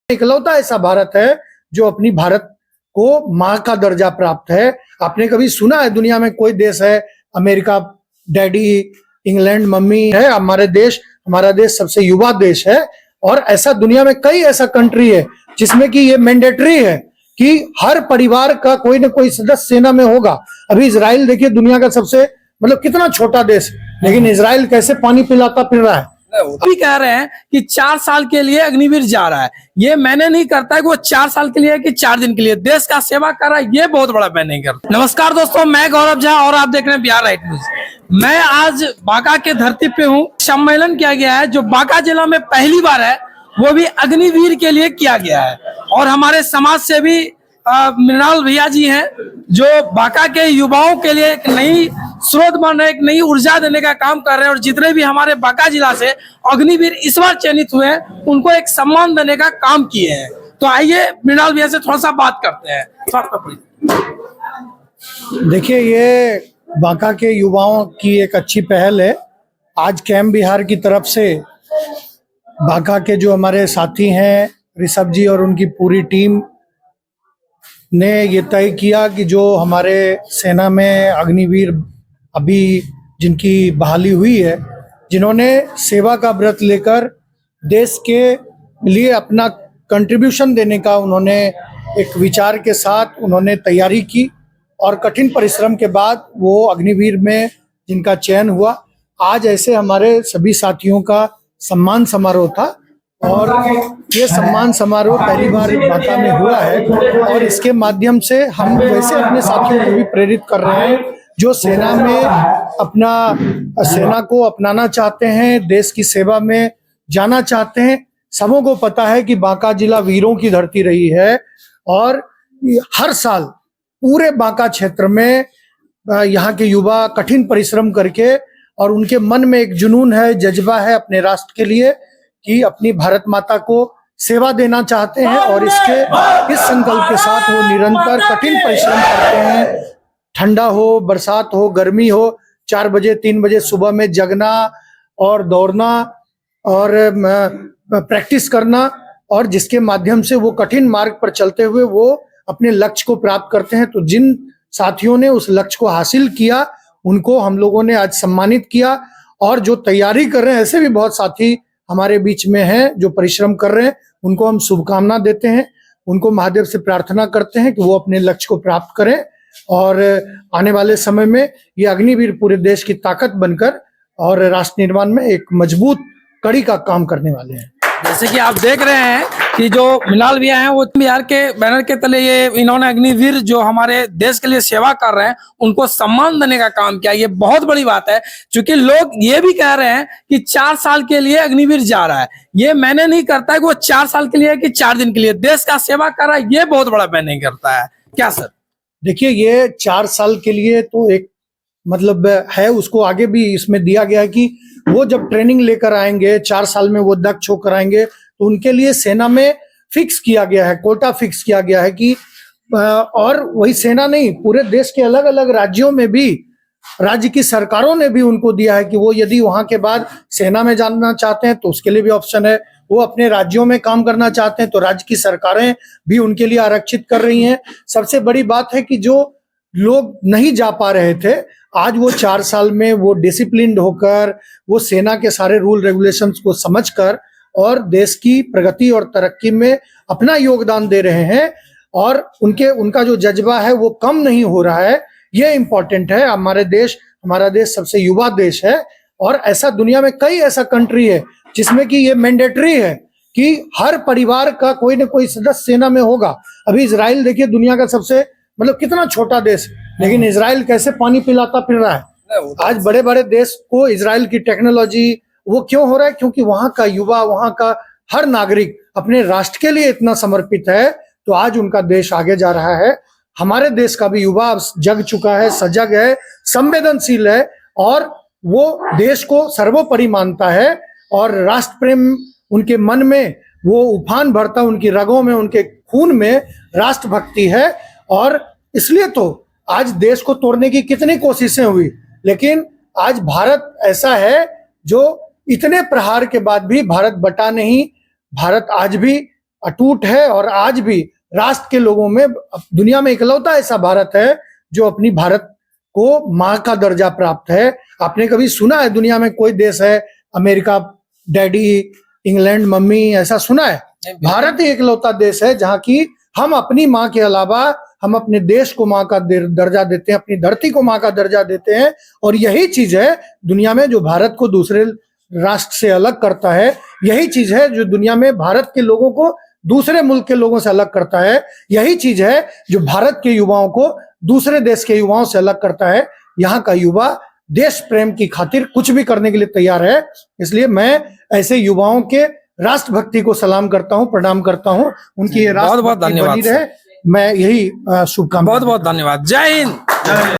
इकलौता ऐसा भारत है जो अपनी भारत को माँ का दर्जा प्राप्त है। आपने कभी सुना है दुनिया में कोई देश है, अमेरिका डैडी, इंग्लैंड मम्मी है, हमारा देश सबसे युवा देश है। और ऐसा दुनिया में कई ऐसा कंट्री है जिसमें कि ये मैंडेटरी है कि हर परिवार का कोई ना कोई सदस्य सेना में होगा। अभी इजराइल देखिए, दुनिया का सबसे कितना छोटा देश, लेकिन इजराइल कैसे पानी पिलाता फिर रहा है। अभी कह रहे हैं कि 4 साल के लिए अग्निवीर जा रहा है। ये मैंने नहीं करता है कि वो 4 साल के लिए है कि 4 दिन के लिए देश का सेवा कर रहा है, ये बहुत बड़ा मैं नहीं करता। नमस्कार दोस्तों, मैं गौरव झा और आप देख रहे हैं बिहार राइट न्यूज। मैं आज बांका के धरती पे हूँ। सम्मेलन किया गया है जो बांका जिला में पहली बार है, वो भी अग्निवीर के लिए किया गया है। और हमारे समाज से भी मृणाल भैया जी हैं जो बांका के युवाओं के लिए एक नई स्रोत बन रहे, एक नई ऊर्जा देने का काम कर रहे हैं। और जितने भी हमारे बांका जिला से अग्निवीर इस बार चयनित हुए हैं, उनको एक सम्मान देने का काम किए हैं। तो आइए मृणाल भैया से थोड़ा सा बात करते हैं। देखिए, ये बांका के युवाओं की एक अच्छी पहल है। आज कैम्प बिहार की तरफ से बांका के जो हमारे साथी हैं ऋषभ जी और उनकी पूरी टीम ने ये तय किया कि जो हमारे सेना में अग्निवीर अभी जिनकी बहाली हुई है, जिन्होंने सेवा का व्रत लेकर देश के लिए अपना कंट्रीब्यूशन देने का उन्होंने एक विचार के साथ उन्होंने तैयारी की और कठिन परिश्रम के बाद वो अग्निवीर में जिनका चयन हुआ, आज ऐसे हमारे सभी साथियों का सम्मान समारोह था। और ये सम्मान समारोह पहली बार बांका में हुआ है और इसके माध्यम से हम वैसे अपने साथियों को भी प्रेरित कर रहे हैं जो सेना में सेना को अपनाना चाहते हैं, देश की सेवा में जाना चाहते हैं। सबों को पता है कि बांका जिला वीरों की धरती रही है और हर साल पूरे बांका क्षेत्र में यहाँ के युवा कठिन परिश्रम करके, और उनके मन में एक जुनून है, जज्बा है अपने राष्ट्र के लिए कि अपनी भारत माता को सेवा देना चाहते हैं। और इस संकल्प के साथ वो निरंतर कठिन परिश्रम करते हैं। ठंडा हो, बरसात हो, गर्मी हो, 4 बजे 3 बजे सुबह में जगना और दौड़ना और प्रैक्टिस करना, और जिसके माध्यम से वो कठिन मार्ग पर चलते हुए वो अपने लक्ष्य को प्राप्त करते हैं। तो जिन साथियों ने उस लक्ष्य को हासिल किया उनको हम लोगों ने आज सम्मानित किया। और जो तैयारी कर रहे हैं, ऐसे भी बहुत साथी हमारे बीच में हैं जो परिश्रम कर रहे हैं, उनको हम शुभकामना देते हैं। उनको महादेव से प्रार्थना करते हैं कि वो अपने लक्ष्य को प्राप्त करें और आने वाले समय में ये अग्निवीर पूरे देश की ताकत बनकर और राष्ट्र निर्माण में एक मजबूत कड़ी का काम करने वाले हैं। जैसे कि आप देख रहे हैं कि जो मृणाल भैया हैं वो बिहार के बैनर के तले ये इन्होंने अग्निवीर जो हमारे देश के लिए सेवा कर रहे हैं उनको सम्मान देने का काम किया। ये बहुत बड़ी बात है, क्योंकि लोग ये भी कह रहे हैं कि 4 साल के लिए अग्निवीर जा रहा है। ये मैंने नहीं करता है कि वो 4 साल के लिए है कि 4 दिन के लिए देश का सेवा कर रहा है, ये बहुत बड़ा मैं नहीं करता है। क्या सर? देखिए, ये 4 साल के लिए तो एक है, उसको आगे भी इसमें दिया गया है कि वो जब ट्रेनिंग लेकर आएंगे 4 साल में वो दक्ष होकर आएंगे, तो उनके लिए सेना में फिक्स किया गया है, कोटा फिक्स किया गया है कि और वही सेना नहीं, पूरे देश के अलग अलग राज्यों में भी राज्य की सरकारों ने भी उनको दिया है कि वो यदि वहां के बाद सेना में जाना चाहते हैं तो उसके लिए भी ऑप्शन है। वो अपने राज्यों में काम करना चाहते हैं तो राज्य की सरकारें भी उनके लिए आरक्षित कर रही हैं। सबसे बड़ी बात है कि जो लोग नहीं जा पा रहे थे, आज वो 4 साल में वो डिसिप्लिन्ड होकर वो सेना के सारे रूल रेगुलेशंस को समझकर और देश की प्रगति और तरक्की में अपना योगदान दे रहे हैं। और उनका जो जज्बा है वो कम नहीं हो रहा है, ये इम्पोर्टेंट है। हमारा देश सबसे युवा देश है और ऐसा दुनिया में कई ऐसा कंट्री है जिसमें कि ये मैंडेटरी है कि हर परिवार का कोई ना कोई सदस्य सेना में होगा। अभी इजराइल देखिए, दुनिया का सबसे कितना छोटा देश, लेकिन इजराइल कैसे पानी पिलाता फिर रहा है। आज बड़े बड़े देश को इजराइल की टेक्नोलॉजी वो क्यों हो रहा है? क्योंकि वहां का युवा, वहां का हर नागरिक अपने राष्ट्र के लिए इतना समर्पित है, तो आज उनका देश आगे जा रहा है। हमारे देश का भी युवा जग चुका है, सजग है, संवेदनशील है और वो देश को सर्वोपरि मानता है और राष्ट्र प्रेम उनके मन में वो उफान भरता, उनकी रगों में, उनके खून में राष्ट्रभक्ति है। और इसलिए तो आज देश को तोड़ने की कितनी कोशिशें हुई, लेकिन आज भारत ऐसा है जो इतने प्रहार के बाद भी भारत बटा नहीं। भारत आज भी अटूट है और आज भी राष्ट्र के लोगों में दुनिया में इकलौता ऐसा भारत है जो अपनी भारत को माँ का दर्जा प्राप्त है। आपने कभी सुना है दुनिया में कोई देश है, अमेरिका डैडी, इंग्लैंड मम्मी, ऐसा सुना है? भारत ही इकलौता देश है जहाँ की हम अपनी माँ के अलावा हम अपने देश को माँ का दर्जा देते हैं, अपनी धरती को माँ का दर्जा देते हैं। और यही चीज है दुनिया में जो भारत को दूसरे राष्ट्र से अलग करता है, यही चीज है जो दुनिया में भारत के लोगों को दूसरे मुल्क के लोगों से अलग करता है, यही चीज है जो भारत के युवाओं को दूसरे देश के युवाओं से अलग करता है। यहाँ का युवा देश प्रेम की खातिर कुछ भी करने के लिए तैयार है। इसलिए मैं ऐसे युवाओं के राष्ट्रभक्ति को सलाम करता हूँ, प्रणाम करता हूँ। उनकी ये बहुत बहुत राष्ट्रभक्ति धन्यवाद बनी रहे, मैं यही शुभकामनाएं। बहुत बहुत धन्यवाद। जय हिंद।